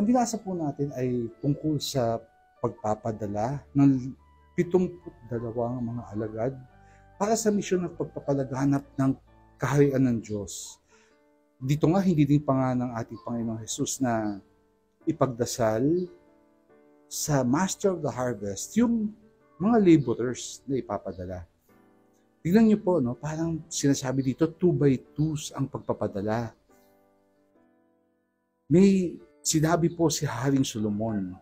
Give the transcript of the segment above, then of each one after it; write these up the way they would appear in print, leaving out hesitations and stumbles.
Ang binasa po natin ay tungkol sa pagpapadala ng 72 mga alagad para sa misyon ng pagpapalaganap ng kaharian ng Diyos. Dito nga, hindi din pa nga ng ating Panginoong Jesus na ipagdasal sa Master of the Harvest yung mga laborers na ipapadala. Tingnan niyo po, no? Parang sinasabi dito, 2x2 ang pagpapadala. May sinabi po si Haring Solomon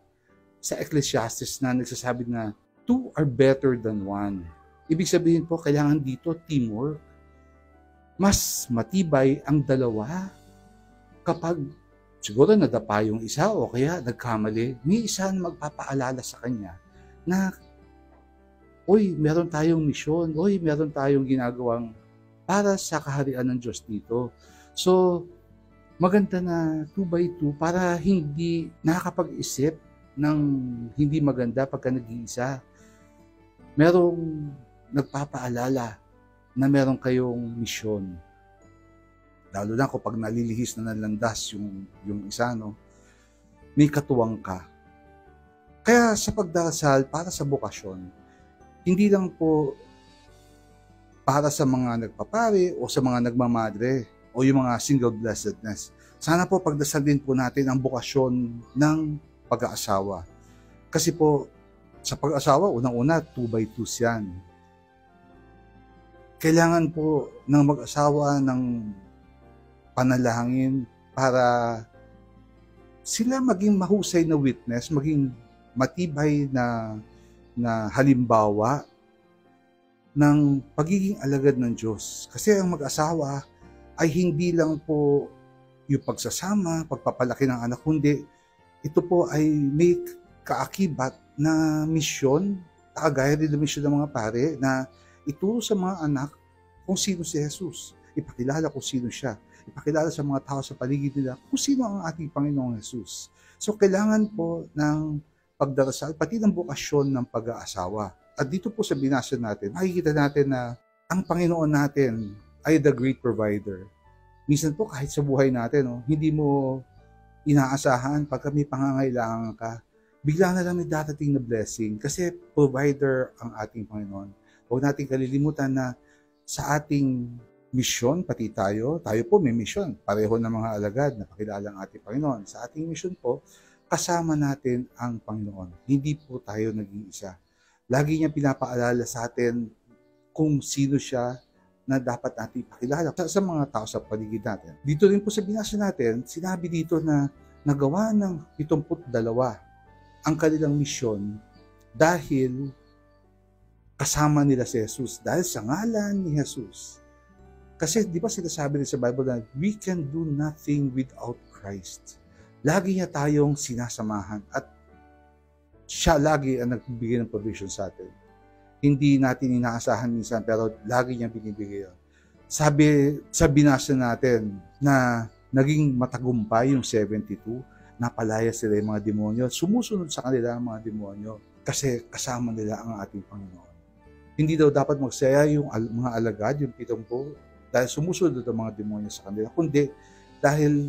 sa Ecclesiastes na nagsasabi na 2 are better than 1. Ibig sabihin po, kailangan dito teamwork. Mas matibay ang dalawa kapag siguro nadapa yung isa o kaya nagkamali, may isa na magpapaalala sa kanya na uy, meron tayong misyon, uy, meron tayong ginagawang para sa kaharian ng Diyos dito. So, maganda na 2x2 para hindi nakakapag-isip ng hindi maganda pagka nag-iisa. Merong nagpapaalala na meron kayong misyon. Lalo na kapag nalilihis na ng landas yung isa, no? May katuwang ka. Kaya sa pagdarasal para sa bokasyon, hindi lang po para sa mga nagpapari o sa mga nagmamadre o yung mga single blessedness. Sana po pagdasal din po natin ang bokasyon ng pag-aasawa. Kasi po, sa pag-aasawa, unang-una, 2x2 yan. Kailangan po ng mag-asawa ng panalangin para sila maging mahusay na witness, maging matibay na halimbawa ng pagiging alagad ng Diyos. Kasi ang mag-asawa ay hindi lang po yung pagsasama, pagpapalaki ng anak, kundi ito po ay may kaakibat na misyon, kagaya din ng misyon ng mga pare, na ituro sa mga anak kung sino si Jesus. Ipakilala kung sino siya. Ipakilala sa mga tao sa paligid nila kung sino ang ating Panginoong Jesus. So kailangan po ng pagdarasal, pati ng bokasyon ng pag-aasawa. At dito po sa binasa natin, makikita natin na ang Panginoon natin ay the great provider. Minsan po kahit sa buhay natin, no, hindi mo inaasahan pagka may pangangailangan ka, bigla na lang may darating na blessing kasi provider ang ating Panginoon. Huwag natin kalilimutan na sa ating misyon, pati tayo po may misyon. Pareho ng mga alagad na pakilala ang ating Panginoon. Sa ating misyon po, kasama natin ang Panginoon. Hindi po tayo nag-iisa. Lagi niya pinapaalala sa atin kung sino siya na dapat natin ipakilala sa mga tao sa paligid natin. Dito rin po sa binasa natin, sinabi dito na nagawa ng 72 ang kanilang misyon dahil kasama nila si Jesus, dahil sa ngalan ni Jesus. Kasi di ba sinasabi rin sa Bible na we can do nothing without Christ. Lagi niya tayong sinasamahan at siya lagi ang nagbibigay ng provision sa atin. Hindi natin inaasahan minsan pero lagi niya binibigay yun. Sabi sa binasa natin na naging matagumpay yung 72, napalaya sila yung mga demonyo. Sumusunod sa kanila ang mga demonyo kasi kasama nila ang ating Panginoon. Hindi daw dapat magsaya yung mga alagad, yung 70, dahil sumusunod ang mga demonyo sa kanila, kundi dahil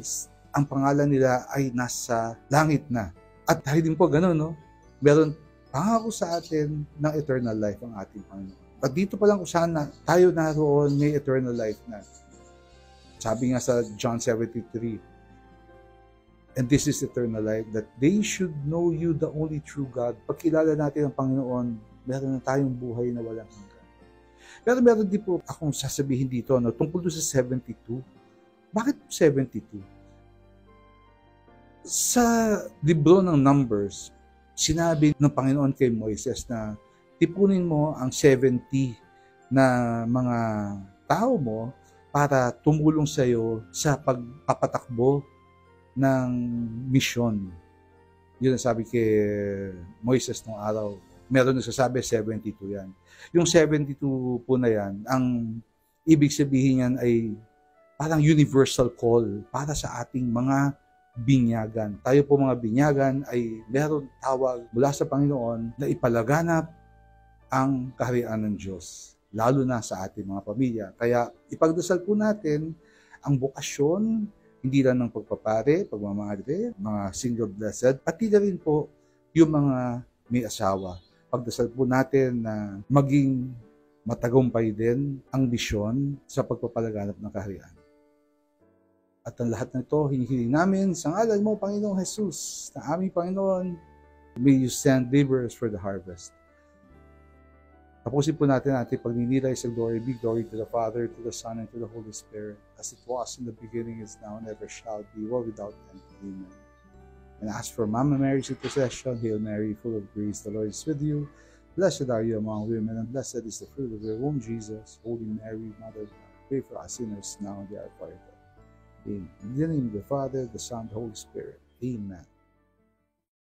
ang pangalan nila ay nasa langit na. At dahil din po gano'n, no? Meron pangako sa atin ng eternal life ang ating Panginoon. At dito pa lang kung saan na tayo naroon may eternal life na. Sabi nga sa John 17:3, and this is eternal life, that they should know you, the only true God. Pagkilala natin ang Panginoon, meron na tayong buhay na walang hanggan. Pero meron din po akong sasabihin dito, no, tungkol sa 72. Bakit 72? Sa libro ng Numbers, sinabi ng Panginoon kay Moises na tipunin mo ang 70 na mga tao mo para tumulong sa iyo sa pagpapatakbo ng misyon. Yun ang sabi kay Moises nung araw. Meron nagsasabi 72 yan. Yung 72 po na yan, ang ibig sabihin yan ay parang universal call para sa ating mga binyagan. Tayo po mga binyagan ay meron tawag mula sa Panginoon na ipalaganap ang kaharian ng Diyos, lalo na sa ating mga pamilya. Kaya ipagdasal po natin ang bokasyon Hindi lang ng pagpapare, pagmamadre, mga single blessed, pati na rin po yung mga may asawa. Pagdasal po natin na maging matagumpay din ang misyon sa pagpapalaganap ng kaharian. At ang lahat ng ito, hinihiling namin sa ngalan mo, Panginoong Jesus, na aming Panginoon, may you send laborers for the harvest. Tapusin po natin ang ating pagninilay sa glory be, glory to the Father, to the Son, and to the Holy Spirit, as it was in the beginning, is now, and ever shall be, world without end. Amen. And as for Mama Mary's intercession, Hail Mary, full of grace, the Lord is with you. Blessed are you among women, and blessed is the fruit of your womb, Jesus. Holy Mary, Mother of God, pray for us sinners now and at the hour of our death. Amen. In the name of the Father, the Son, and the Holy Spirit. Amen.